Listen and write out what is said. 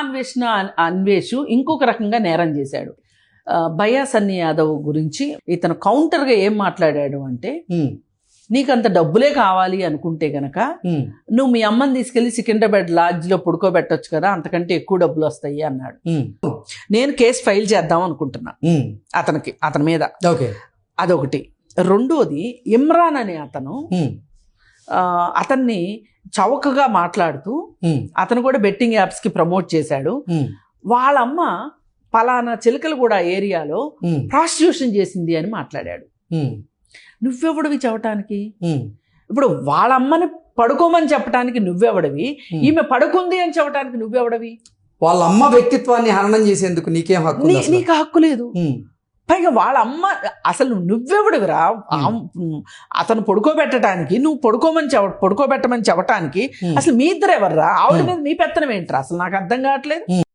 అన్వేషణ అన్వేషు ఇంకొక రకంగా నేరం చేశాడు. భయా సన్నీ యాదవ్ గురించి ఇతను కౌంటర్గా ఏం మాట్లాడాడు అంటే, నీకంత డబ్బులే కావాలి అనుకుంటే గనక నువ్వు మీ అమ్మని తీసుకెళ్లి సికింద్రాబాద్ లాడ్జ్లో పడుకోబెట్టొచ్చు కదా, అంతకంటే ఎక్కువ డబ్బులు వస్తాయి అన్నాడు. నేను కేసు ఫైల్ చేద్దాం అనుకుంటున్నా అతని మీద. అదొకటి. రెండోది, ఇమ్రాన్ అనే అతన్ని చౌకగా మాట్లాడుతూ అతను కూడా బెట్టింగ్ యాప్స్ కి ప్రమోట్ చేశాడు. వాళ్ళమ్మ పలానా చిలకలగూడ ఏరియాలో ప్రాస్టిట్యూషన్ చేసింది అని మాట్లాడాడు. నువ్వెవడివి చెప్పటానికి? ఇప్పుడు వాళ్ళమ్మని పడుకోమని చెప్పడానికి నువ్వెవడవి, ఈమె పడుకుంది అని చెప్పడానికి నువ్వెవడవి? వాళ్ళ అమ్మ వ్యక్తిత్వాన్ని హననం చేసేందుకు నీకేం హక్కు? నీకు హక్కు లేదు. పైగా వాళ్ళ అమ్మ అసలు నువ్వెవడివిరా అతను పడుకోబెట్టడానికి, నువ్వు పడుకోబెట్టమని చెప్పటానికి? అసలు మీ ఇద్దరు ఎవర్రా? ఆవిడ మీద మీ పెత్తనం ఏంట్రా? అసలు నాకు అర్థం కావట్లేదు.